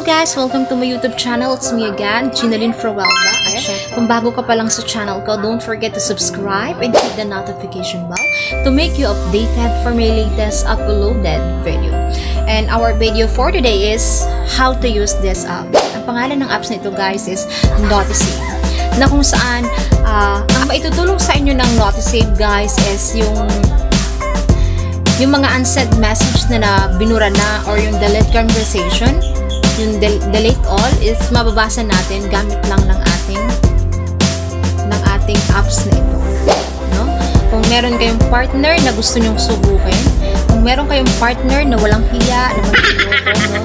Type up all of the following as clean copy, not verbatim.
guys! Welcome to my YouTube channel. It's me again, ginalynlazarofruelda. Kung bago ka pa lang sa channel ko, don't forget to subscribe and hit the notification bell to make you updated for my latest uploaded video. And our video for today is how to use this app. Ang pangalan ng apps nito guys is NOTISAVE. Na kung saan, ang maitutulong sa inyo ng NOTISAVE guys is yung mga unsent message na binura na or yung delete conversation, yung delete all is mababasa natin gamit lang ng ating apps na ito, no? Kung meron kayong partner na gusto nyong subukin, kung meron kayong partner na walang hiya, na magluloko, no?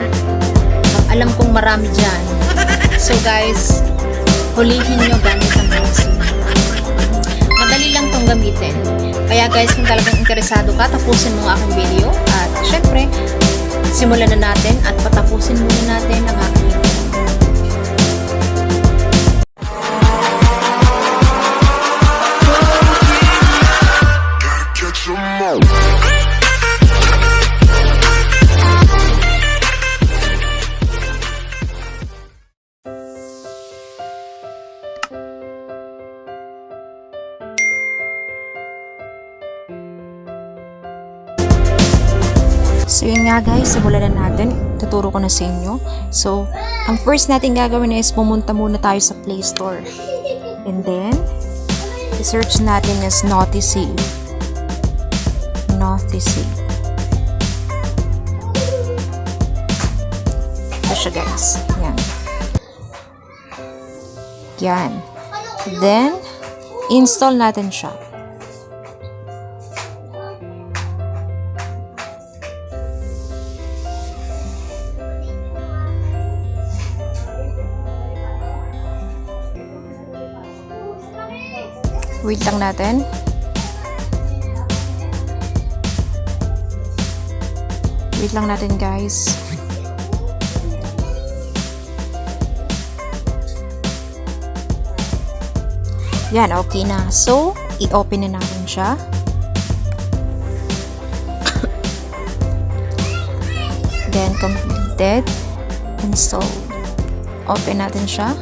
Alam kong marami dyan. So guys, hulihin nyo gamit ang NOTISAVE. Madali lang tong gamitin. Kaya guys, kung talagang interesado ka, tapusin mo ang aking video. At syempre, simulan na natin at patapusin muna natin ang aking video. So yun nga guys, simulan na natin. Tuturo ko na sa inyo. So, ang first natin gagawin is pumunta muna tayo sa Play Store. And then, i-search natin is NOTISAVE. NOTISAVE. Ito siya guys. Yan. Yan. Then, install natin siya. Wait lang natin. Wait lang natin guys. Yan, okay na. So, i-open na natin siya. Then, completed. Install. Open natin siya.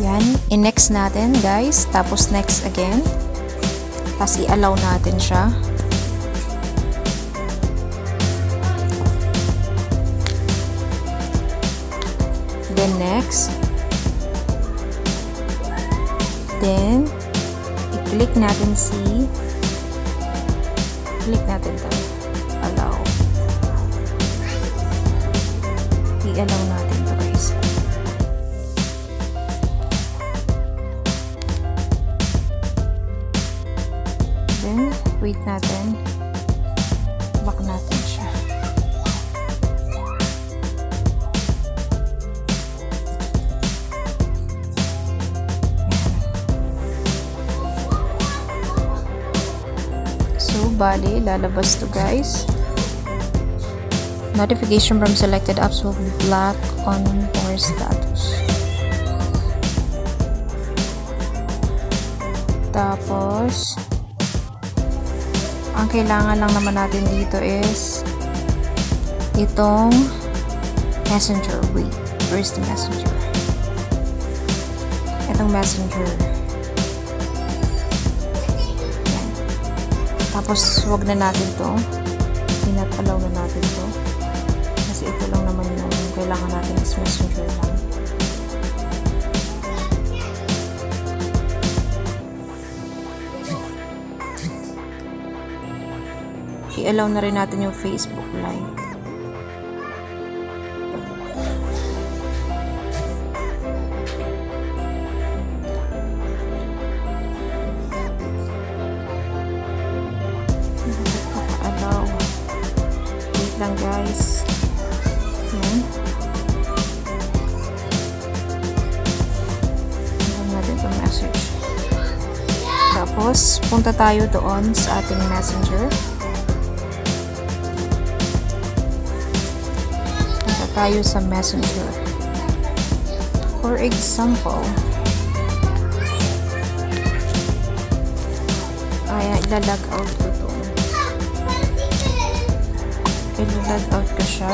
Yan, i-next natin guys, tapos next again, tapos i-allow natin siya. Then next, then i-click natin click natin to, allow, i-allow natin to guys. Wait natin. Back natin siya. So, bali, lalabas to guys. Notification from selected apps will be black on more status. Tapos, ang kailangan lang naman natin dito is itong messenger. Wait, where's the messenger? Itong messenger. Yan. Tapos, wag na natin to. Pinapalaw na natin to. Kasi ito lang naman yung kailangan natin is messenger lang. I-allow na rin natin yung Facebook Live. Allow. Wait lang guys. Yan. Allow natin itong message. Tapos, punta tayo doon sa ating messenger. Tayo sa messenger. For example, Ila-log out ko to. Ila-log out ko siya.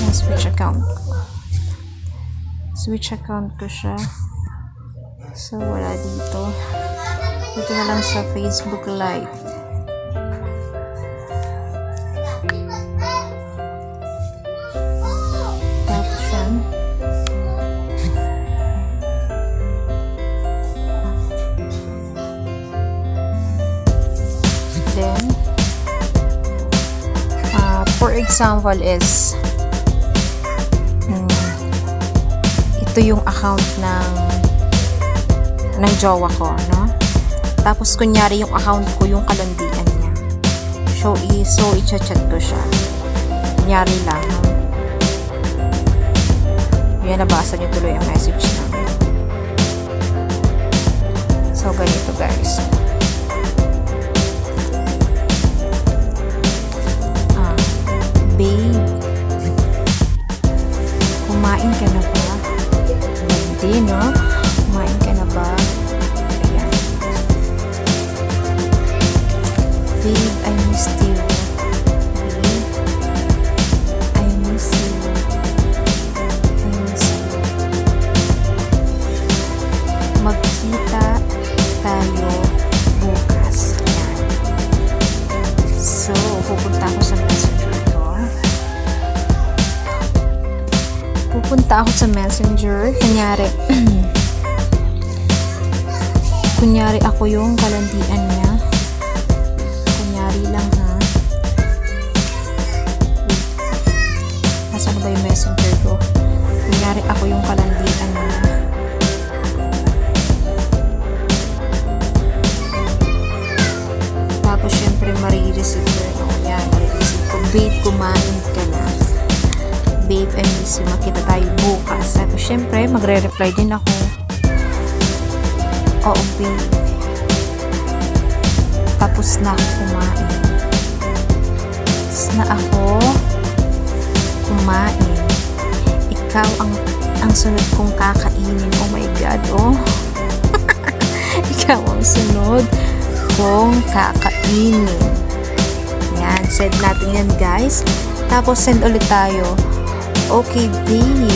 Switch account. Switch account ko siya. So, wala dito. Dito na lang sa Facebook Live. Tapos yan. Then, for example is, ito yung account ng jowa ko, no? Tapos, kunyari yung account ko, yung kalandian niya. So, i-chat ko siya. Kunyari lang, no? Yan, nabasa niyo tuloy ang message namin. So, ganito, guys. Babe, kumain ka na ba? Hindi, no? Kumain ka na ba? Ayan. Babe, I missed you. Babe, I miss you. I miss you. Magkita tayo bukas. Ayan. So, pupunta ako sa messenger ko. Pupunta ako sa messenger. Kunyari ako yung kalandian niya. Kunyari lang, ha. Nasaan ba yung messenger ko? Kunyari ako yung kalandian niya. Tapos syempre marireceive ko. Yan, marireceive ko. Babe, kumain ka na. Babe, I miss you. Makita tayo bukas. Tapos syempre magre-reply din ako. Oo, babe. Tapos na ako kumain. Tapos na ako kumain. Ikaw ang sunod kong kakainin. Oh my God, oh. Ikaw ang sunod kong kakainin. Yan, send natin yan, guys. Tapos send ulit tayo. Okay, babe.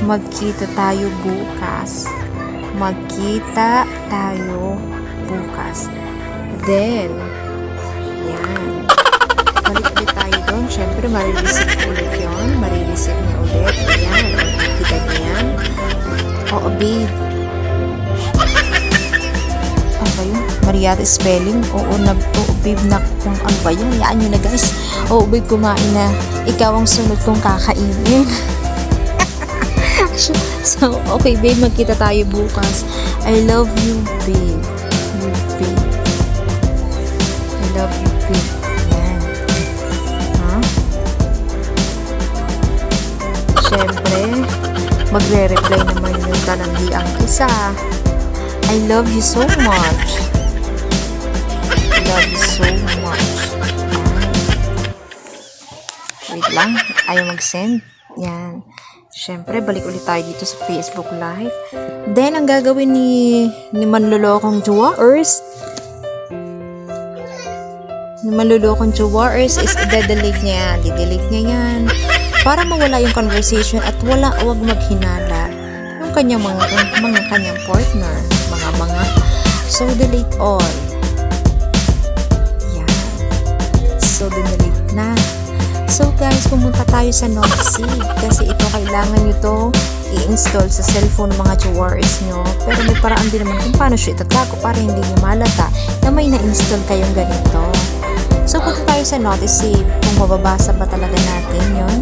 Magkita tayo bukas. Magkita tayo bukas. Then, yan. Balik ulit tayo doon. Siyempre, marireceive ulit yun. Marireceive niya ulit. Ayan. Kita niya yan. Oo, babe. Ano ba yun? Mariata spelling? Oo, babe, kung ano ba yun? Yaan nyo na, guys. Oo, babe, kumain na. Ikaw ang sunod kong kakainin. So, okay, babe, magkita tayo bukas. I love you, babe. You, babe. I love you, babe. Yan. Ha? Siyempre, magre-reply naman yung kalandiang isa. I love you so much. I love you so much. Wait lang, ayaw mag-send. Yan. Siyempre, balik ulit tayo dito sa Facebook Live. Then, ang gagawin ni manlulokong jowaers is i-delete niya yan. I-delete niya yan. Para mawala yung conversation at wag maghinala yung kanyang mga kanyang partner. Mga. So, delete all. Yan. So, delete na. So guys, pumunta tayo sa NOTISAVE kasi ito kailangan nyo to i-install sa cellphone ng mga jowaers nyo. Pero may paraan din naman kung paano siya itatago para hindi nyo malata na may na-install kayong ganito. So punta tayo sa NOTISAVE kung mababasa ba talaga natin yon.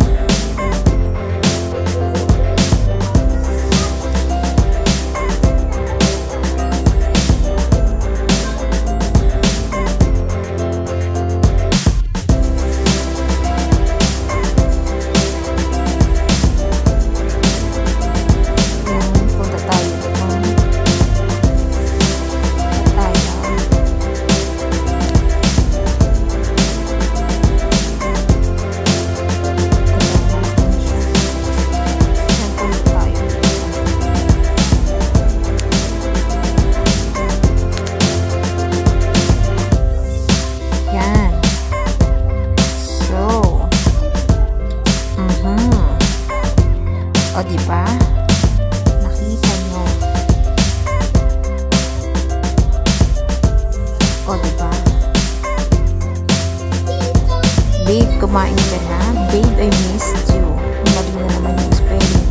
kumain ka na. Babe, I missed you. Mali na naman yung spelling.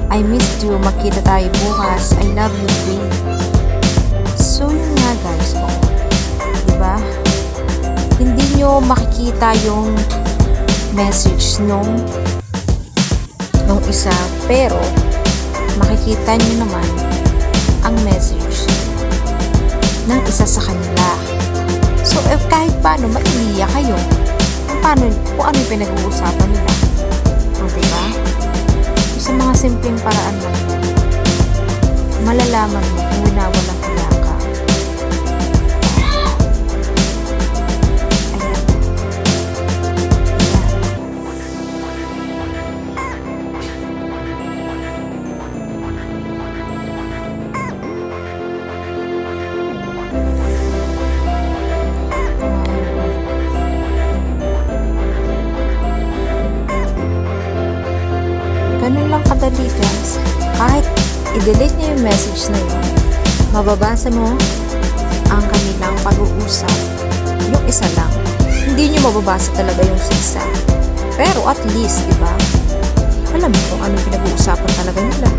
I missed you. Magkita tayo bukas. I love you, babe. So, yun nga guys. Oh. Diba? Hindi nyo makikita yung message nung isa. Pero, makikita nyo naman ang message ng isa sa kanila. So, kahit paano, mailiya kayo. Kung ano yung pinag-uusapan nila. O, diba? So, sa mga simpleng paraan lang yan, malalaman mo kung winawalang hiya ka. Ayan. Ayan. Ganun lang kadali guys. Kahit i-delete nyo yung message na yun, mababasa mo ang kanilang pag-uusap. Yung isa lang. Hindi nyo mababasa talaga yung isa. Pero at least, diba? Alam mo kung anong pinag-uusapan talaga nila.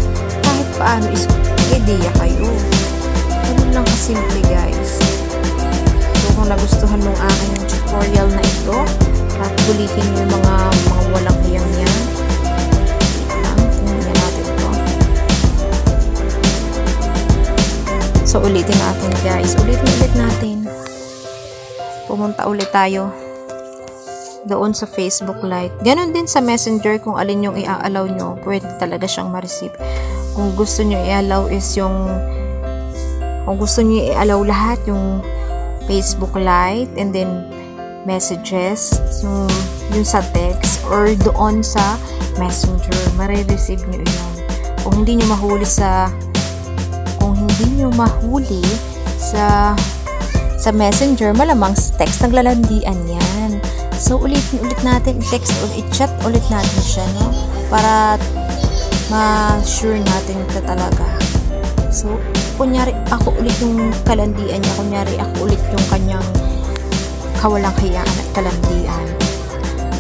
Kahit paano is idea kayo. Ganun lang kasimple guys. So kung nagustuhan mong aking tutorial na ito, at bulihin nyo yung mga walang hiyang yan. So, ulitin natin guys. Ulit natin. Pumunta ulit tayo doon sa Facebook Lite. Ganon din sa Messenger kung alin yung i-allow nyo. Pwede talaga siyang ma-receive. Kung gusto nyo i-allow is yung kung gusto nyo i-allow lahat yung Facebook Lite and then messages, yung sa text or doon sa Messenger. Mare-receive nyo yun. Kung hindi nyo mahuli sa Messenger, malamang sa text naglalandian yan. So, ulit natin, i-text o i-chat ulit natin siya, no? Para ma-sure natin ito talaga. So, kunyari, ako ulit yung kalandian niya. Kunyari, ako ulit yung kanyang kawalang hiyaan at kalandian.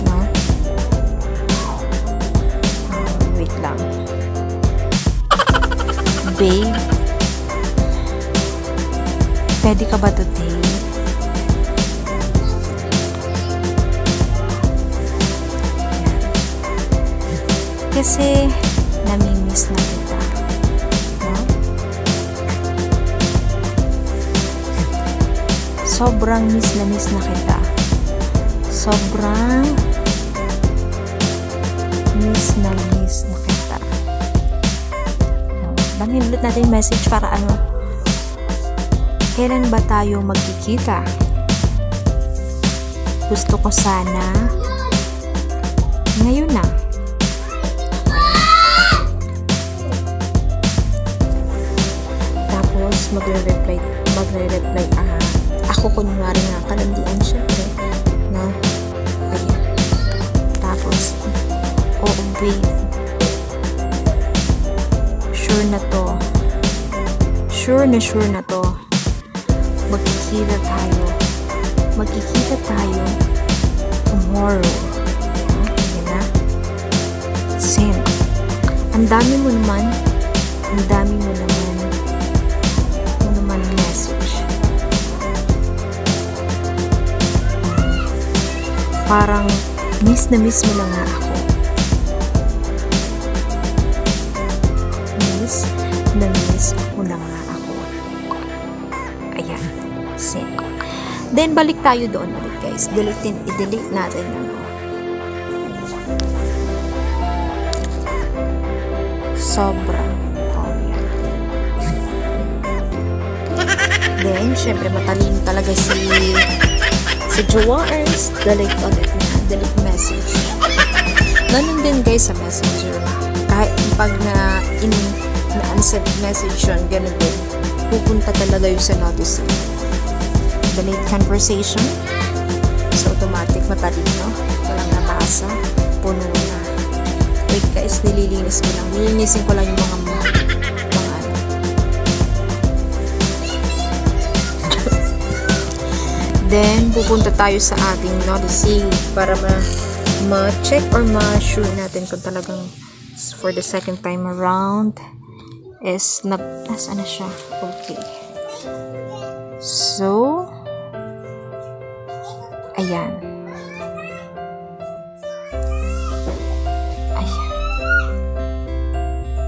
No? Wait lang. Babe, pwede ka ba today? Kasi namimiss na kita. No? Sobrang miss na kita. Sobrang miss na kita. No? Bangin ulit natin yung message para ano? Kailan ba tayo magkikita? Gusto ko sana ngayon na. Tapos magre-reply ako kunwari nga kalandian syempre, no? Ayan. Tapos oo babe, sure na to, magkikita tayo tomorrow. Ayan na. Send. Ang dami mo naman message. Parang miss mo na nga ako. Miss mo na nga ako. Ayan. Send. Then, balik tayo doon ulit guys. I-delete natin. Sobra. Oh, yan. Then, syempre, matalino talaga si Joars. Delete ulit na. Delete message. Ganun din guys sa Messenger. Kahit pag na-unsent message yun, ganun din. Pupunta talaga yung sa NOTISAVE. Delete conversation. So, automatic matalino. Walang nabasa. Puno na. Wait guys, nililinisin ko lang yung mga ano. Then, pupunta tayo sa ating NOTISAVE para ma-check or ma-sure natin kung talagang for the second time around is nasa na siya. Okay. So, ayan.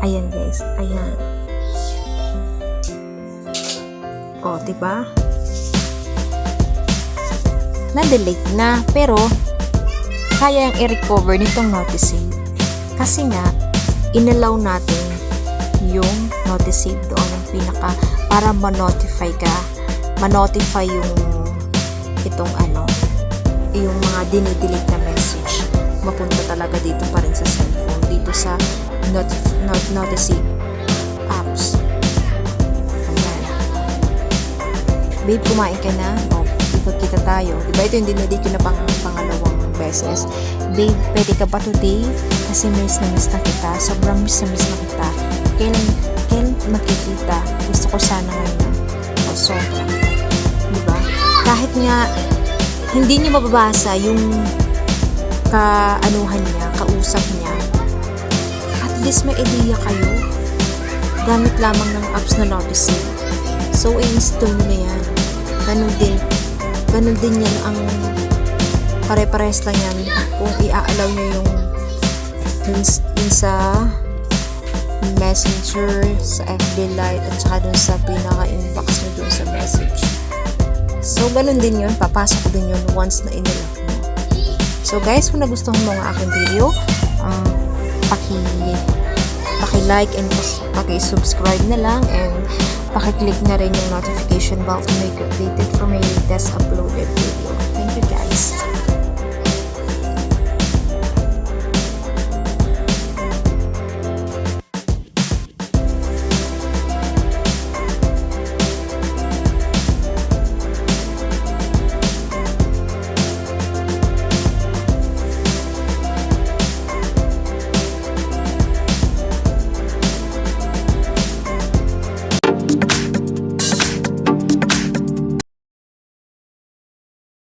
Ayan guys, ayan. O, diba? Na-delete na, pero kaya yung i-recover nitong NOTISAVE. Kasi nga, inalaw natin yung NOTISAVE doon ang pinaka, para ma-notify ka, ma-notify yung itong yung mga dinidelete na message. Mapunta talaga dito pa rin sa cellphone, dito sa NOTISAVE apps. Ayan. Babe, kumain ka na? O, ikot kita tayo. Diba ito yung dinedate na pangalawang beses. Babe, pwede ka ba today? Kasi miss na kita. Sobrang miss na kita. Kailan makikita? Gusto ko sana ngayon. O, sobrang. Diba? Kahit nga, hindi niya mababasa yung kaanuhan niya, kausap niya. At least may idea kayo. Gamit lamang ng apps na NOTISAVE. So, i-install nyo na yan. Ganun din yan ang pare-pares lang yan kung i-allow nyo yung sa Messenger, sa FB Lite, at saka dun sa pinaka-inbox nyo dun sa message. So, ganun din yun. Papasok din yun once na inilock mo. So, guys, kung nagustuhan mo ang aking video, paki-like and paki-subscribe na lang, and paki-click na rin yung notification bell to make you updated for my latest uploaded video.